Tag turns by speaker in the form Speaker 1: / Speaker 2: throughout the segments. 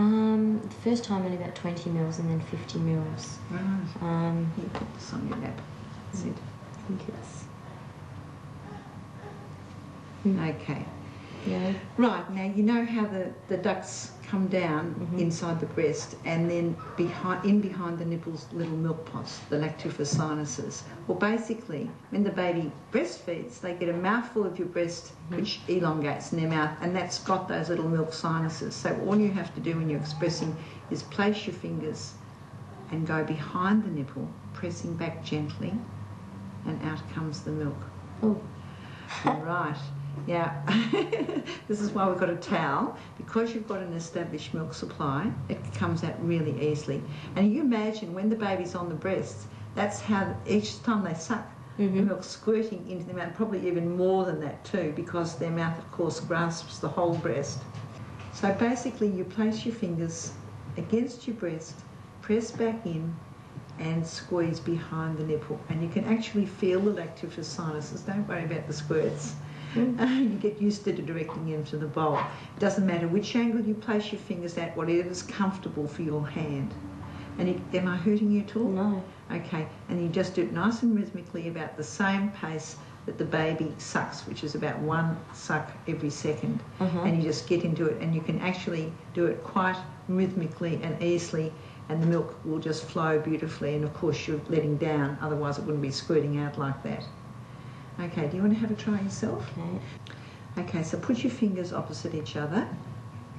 Speaker 1: The first time only about 20 mils and then 50 mils.
Speaker 2: Right. You put this on your lap. That's it.
Speaker 1: I think it's...
Speaker 2: Okay.
Speaker 1: Yeah.
Speaker 2: Right, now you know how the ducts come down inside the breast and then behind the nipples, little milk pots, the lactiferous sinuses. Well, basically, when the baby breastfeeds, they get a mouthful of your breast, which elongates in their mouth, and that's got those little milk sinuses. So all you have to do when you're expressing is place your fingers and go behind the nipple, pressing back gently, and out comes the milk.
Speaker 1: Oh.
Speaker 2: Right. Yeah, this is why we've got a towel. Because you've got an established milk supply, it comes out really easily. And you imagine when the baby's on the breast, that's how each time they suck, the milk's squirting into their mouth, probably even more than that too, because their mouth, of course, grasps the whole breast. So basically you place your fingers against your breast, press back in, and squeeze behind the nipple. And you can actually feel the lactiferous sinuses. Don't worry about the squirts. You get used to directing them to the bowl. It doesn't matter which angle you place your fingers at, whatever's comfortable for your hand. And am I hurting you at all?
Speaker 1: No.
Speaker 2: Okay, and you just do it nice and rhythmically about the same pace that the baby sucks, which is about 1 suck every second. And you just get into it, and you can actually do it quite rhythmically and easily, and the milk will just flow beautifully. And of course you're letting down, otherwise it wouldn't be squirting out like that. Okay, do you want to have a try yourself?
Speaker 1: Okay.
Speaker 2: Okay, so put your fingers opposite each other.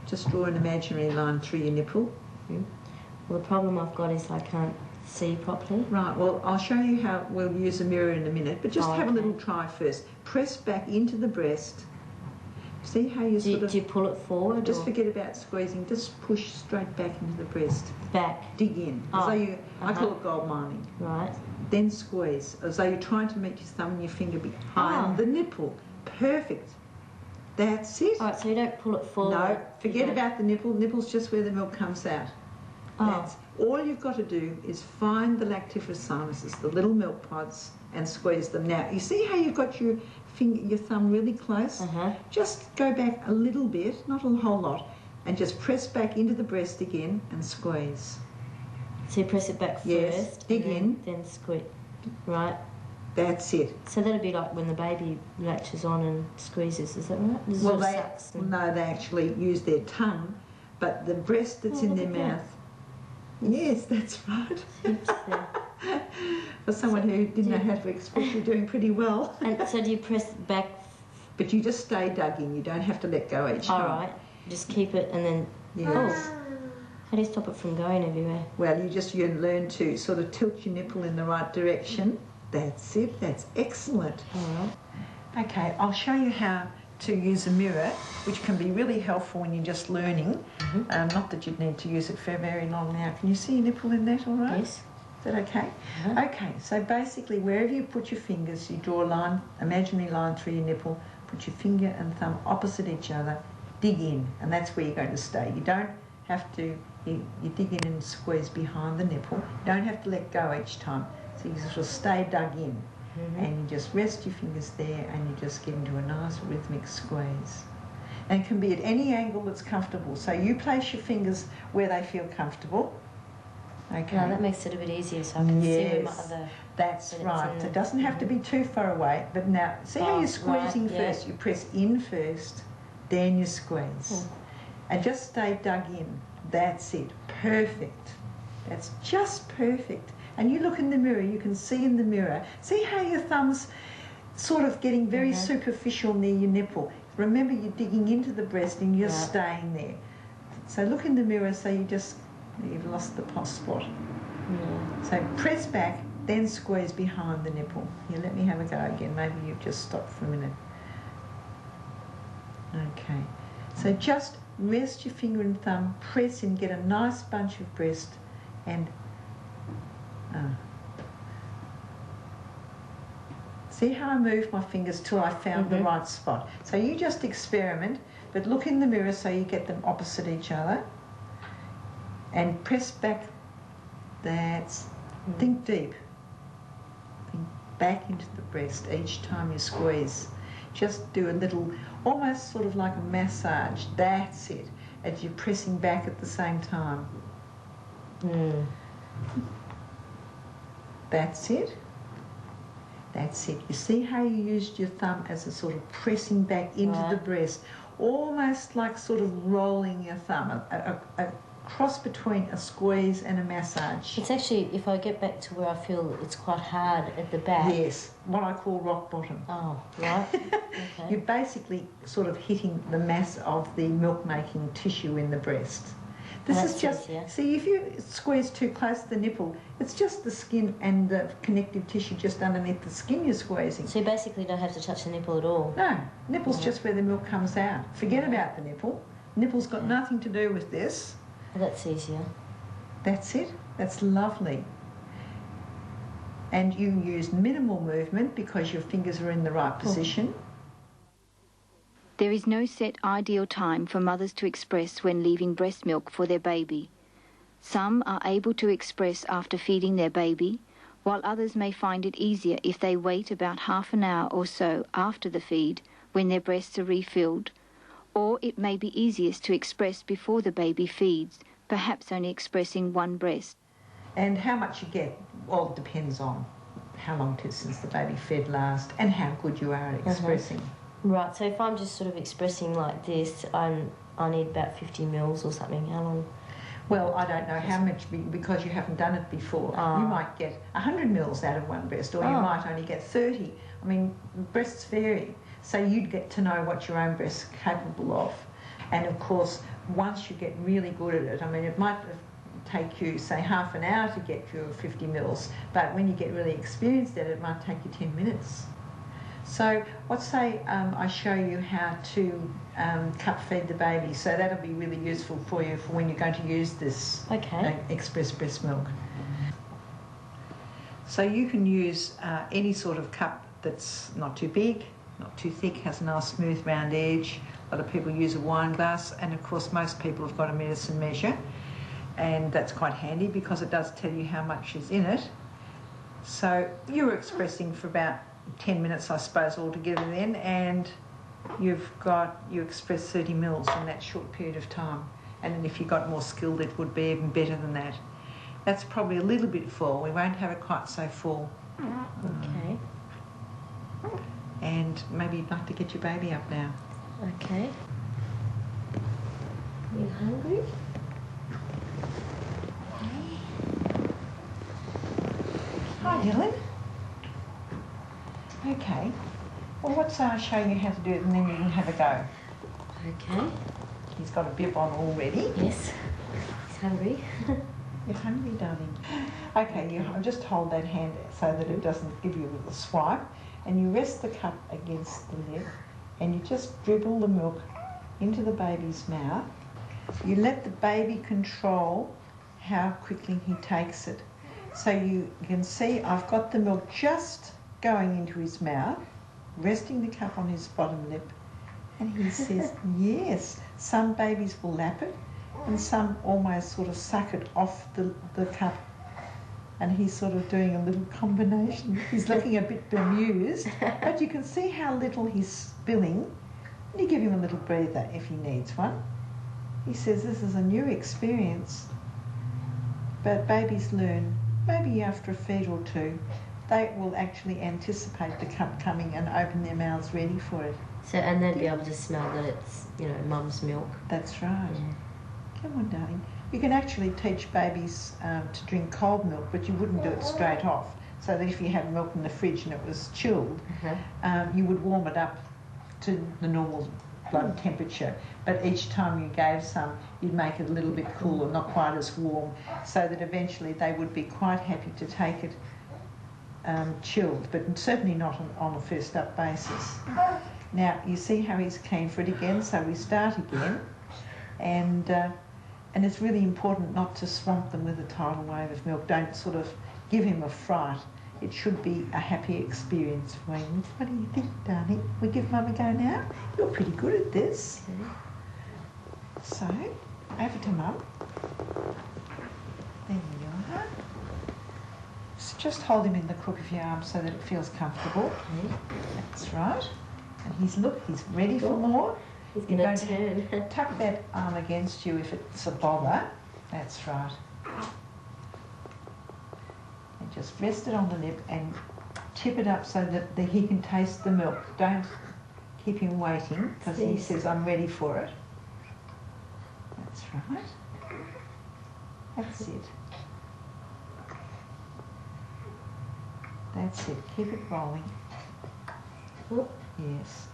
Speaker 2: Just draw an imaginary line through your nipple.
Speaker 1: Well, the problem I've got is I can't see properly.
Speaker 2: Right, well, I'll show you how we'll use a mirror in a minute, but just have a little try first. Press back into the breast. See how you
Speaker 1: do you pull it forward?
Speaker 2: Just forget about squeezing. Just push straight back into the breast.
Speaker 1: Back?
Speaker 2: Dig in. As though you, I call it gold mining.
Speaker 1: Right.
Speaker 2: Then squeeze, as though you're trying to meet your thumb and your finger behind the nipple. Perfect. That's it.
Speaker 1: All right, so you don't pull it forward?
Speaker 2: No, forget about the nipple. Nipple's just where the milk comes out. That's all you've got to do is find the lactiferous sinuses, the little milk pods, and squeeze them. Now, you see how you've got your finger, your thumb really close? Just go back a little bit, not a whole lot, and just press back into the breast again and squeeze.
Speaker 1: So you press it back first?
Speaker 2: Yes, dig in.
Speaker 1: Then squeeze. Right.
Speaker 2: That's it.
Speaker 1: So that'd be like when the baby latches on and squeezes, is that right?
Speaker 2: Well, no, they actually use their tongue, but the breast that's in their mouth. Yes, that's right. For someone who didn't know how to express, you're doing pretty well.
Speaker 1: And so do you press back?
Speaker 2: But you just stay dug in. You don't have to let go each time.
Speaker 1: All right. Just keep it and then...
Speaker 2: Yes.
Speaker 1: Oh. How do you stop it from going everywhere?
Speaker 2: Well, you learn to sort of tilt your nipple in the right direction. That's it. That's excellent.
Speaker 1: All right.
Speaker 2: Okay, I'll show you how to use a mirror, which can be really helpful when you're just learning. Not that you'd need to use it for very long now. Can you see your nipple in that all right?
Speaker 1: Yes.
Speaker 2: Is that okay? Okay, so basically wherever you put your fingers, you draw a line, imaginary line through your nipple, put your finger and thumb opposite each other, dig in, and that's where you're going to stay. You don't have to, you dig in and squeeze behind the nipple. You don't have to let go each time. So you sort of stay dug in. And you just rest your fingers there and you just get into a nice rhythmic squeeze. And it can be at any angle that's comfortable. So you place your fingers where they feel comfortable. Okay.
Speaker 1: No, that makes it a bit easier so I can see where my other...
Speaker 2: That's right. So it doesn't have to be too far away. But now, see how you're squeezing first? You press in first, then you squeeze. And just stay dug in. That's it. Perfect. That's just perfect. And you look in the mirror, you can see in the mirror. See how your thumb's sort of getting very superficial near your nipple. Remember, you're digging into the breast and you're staying there. So look in the mirror, so you've lost the spot. So press back, then squeeze behind the nipple. Here, let me have a go again. Maybe you've just stopped for a minute. Okay. So just rest your finger and thumb, press in, get a nice bunch of breast, and see how I moved my fingers till I found the right spot. So you just experiment, but look in the mirror so you get them opposite each other. And press back. Think deep. Think back into the breast each time you squeeze. Just do a little, almost sort of like a massage. That's it. as you're pressing back at the same time. That's it. That's it. You see how you used your thumb as a sort of pressing back into the breast, almost like sort of rolling your thumb, a cross between a squeeze and a massage.
Speaker 1: It's actually, if I get back to where I feel it's quite hard at the back.
Speaker 2: Yes, what I call rock bottom.
Speaker 1: Oh, right. Okay.
Speaker 2: You're basically sort of hitting the mass of the milk-making tissue in the breast. This is just, see, if you squeeze too close to the nipple, it's just the skin and the connective tissue just underneath the skin you're squeezing.
Speaker 1: So you basically don't have to touch the nipple at all?
Speaker 2: No, nipple's just where the milk comes out. Forget about the nipple. Nipple's got nothing to do with this.
Speaker 1: Well, that's easier.
Speaker 2: That's it. That's lovely. And you use minimal movement because your fingers are in the right position.
Speaker 3: There is no set ideal time for mothers to express when leaving breast milk for their baby. Some are able to express after feeding their baby, while others may find it easier if they wait about half an hour or so after the feed when their breasts are refilled, or it may be easiest to express before the baby feeds, perhaps only expressing one breast.
Speaker 2: And how much you get, well, it depends on how long it is since the baby fed last and how good you are at expressing.
Speaker 1: Right, so if I'm just sort of expressing like this, I need about 50 mils or something. How long?
Speaker 2: Well, I don't know how much, because you haven't done it before. You might get 100 mils out of one breast, or you might only get 30. I mean, breasts vary. So you'd get to know what your own breast's capable of. And of course, once you get really good at it, I mean, it might take you, say, half an hour to get your 50 mils, but when you get really experienced at it, it might take you 10 minutes. So let's say I show you how to cup feed the baby, so that'll be really useful for you for when you're going to use this express breast milk. So you can use any sort of cup that's not too big, not too thick, has a nice smooth round edge. A lot of people use a wine glass, and of course most people have got a medicine measure, and that's quite handy because it does tell you how much is in it. So you're expressing for about 10 minutes, I suppose, altogether then, and you express 30 mils in that short period of time. And then if you got more skilled, it would be even better than that. That's probably a little bit full. We won't have it quite so full.
Speaker 1: Okay.
Speaker 2: And maybe you'd like to get your baby up now.
Speaker 1: Okay. You hungry?
Speaker 2: Hi, Dylan. Okay. Well, let's show you how to do it, and then you can have a go.
Speaker 1: Okay.
Speaker 2: He's got a bib on already.
Speaker 1: Yes. He's hungry.
Speaker 2: You're hungry, darling. Okay, you just hold that hand so that it doesn't give you a little swipe, and you rest the cup against the lip, and you just dribble the milk into the baby's mouth. You let the baby control how quickly he takes it. So you can see I've got the milk just going into his mouth, resting the cup on his bottom lip, and he says yes. Some babies will lap it, and some almost sort of suck it off the cup, and he's sort of doing a little combination. He's looking a bit bemused, but you can see how little he's spilling. You give him a little breather if he needs one. He says this is a new experience, but babies learn. Maybe after a feed or two, they will actually anticipate the cup coming and open their mouths ready for it.
Speaker 1: So, and they'd be able to smell that it's, you know, mum's milk.
Speaker 2: That's right. Yeah. Come on, darling. You can actually teach babies to drink cold milk, but you wouldn't do it straight off. So that if you had milk in the fridge and it was chilled, you would warm it up to the normal blood temperature. But each time you gave some, you'd make it a little bit cooler, not quite as warm, so that eventually they would be quite happy to take it chilled, but certainly not on a first up basis. Now you see how he's keen for it again, so we start again, and it's really important not to swamp them with a tidal wave of milk. Don't sort of give him a fright. It should be a happy experience for him. What do you think, darling? We give Mum a go now? You're pretty good at this. So, over to Mum. There you are. So just hold him in the crook of your arm so that it feels comfortable. That's right. And he's ready for more.
Speaker 1: He's
Speaker 2: You're
Speaker 1: going to turn.
Speaker 2: Tuck that arm against you if it's a bother. That's right. And just rest it on the lip and tip it up so that he can taste the milk. Don't keep him waiting because he says, I'm ready for it. That's right. That's it. That's it. Keep it rolling.
Speaker 1: Oh.
Speaker 2: Yes.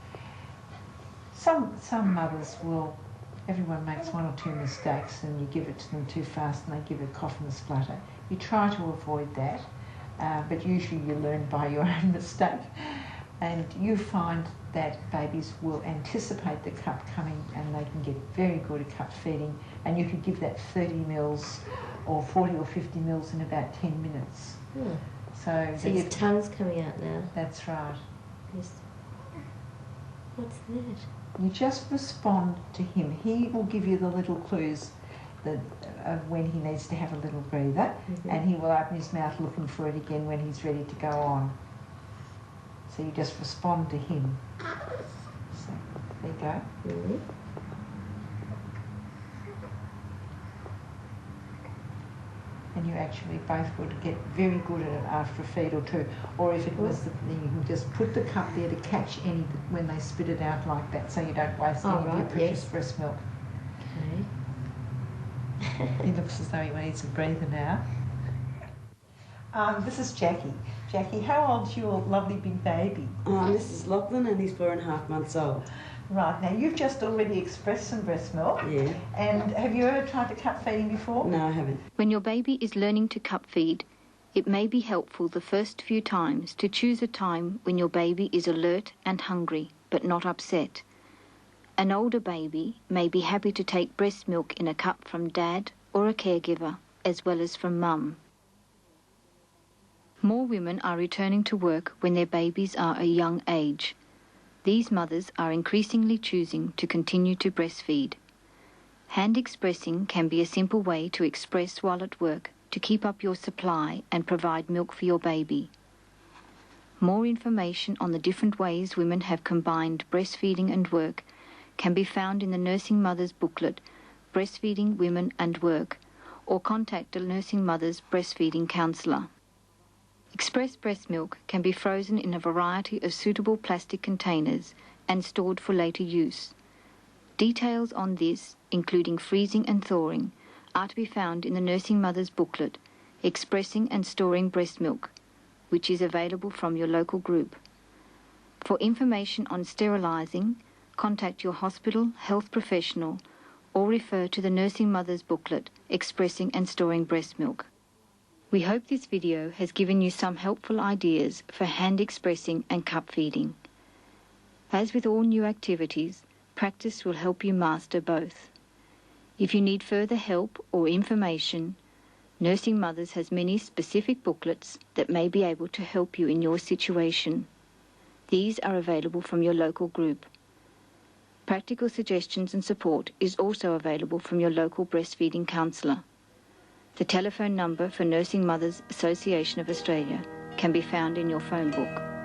Speaker 2: Some mothers will, everyone makes one or two mistakes and you give it to them too fast and they give a cough and a splutter. You try to avoid that, but usually you learn by your own mistake. And you find that babies will anticipate the cup coming and they can get very good at cup feeding, and you could give that 30 mils or 40 or 50 mils in about 10 minutes.
Speaker 1: Hmm.
Speaker 2: So
Speaker 1: his tongue's coming out now.
Speaker 2: That's right.
Speaker 1: Yes. What's that?
Speaker 2: You just respond to him. He will give you the little clues of when he needs to have a little breather, and he will open his mouth looking for it again when he's ready to go on. So you just respond to him. So there you go.
Speaker 1: Mm-hmm.
Speaker 2: And you actually both would get very good at it after a feed or two. Or if it was the thing, you can just put the cup there to catch any when they spit it out like that, so you don't waste any of your precious breast milk.
Speaker 1: Okay.
Speaker 2: He looks as though he needs a breather now. This is Jackie. Jackie, how old's your lovely big baby?
Speaker 4: This is Lachlan and he's 4.5 months old.
Speaker 2: Right, now you've just already expressed some breast milk.
Speaker 4: Yeah.
Speaker 2: And have you ever tried to cup feeding before?
Speaker 4: No, I haven't.
Speaker 3: When your baby is learning to cup feed, it may be helpful the first few times to choose a time when your baby is alert and hungry, but not upset. An older baby may be happy to take breast milk in a cup from dad or a caregiver, as well as from mum. More women are returning to work when their babies are a young age. These mothers are increasingly choosing to continue to breastfeed. Hand expressing can be a simple way to express while at work to keep up your supply and provide milk for your baby. More information on the different ways women have combined breastfeeding and work can be found in the Nursing Mothers booklet, Breastfeeding Women and Work, or contact a Nursing Mothers breastfeeding counsellor. Express breast milk can be frozen in a variety of suitable plastic containers and stored for later use. Details on this, including freezing and thawing, are to be found in the Nursing Mothers booklet, Expressing and Storing Breast Milk, which is available from your local group. For information on sterilising, contact your hospital health professional or refer to the Nursing Mothers booklet, Expressing and Storing Breast Milk. We hope this video has given you some helpful ideas for hand expressing and cup feeding. As with all new activities, practice will help you master both. If you need further help or information, Nursing Mothers has many specific booklets that may be able to help you in your situation. These are available from your local group. Practical suggestions and support is also available from your local breastfeeding counsellor. The telephone number for Nursing Mothers Association of Australia can be found in your phone book.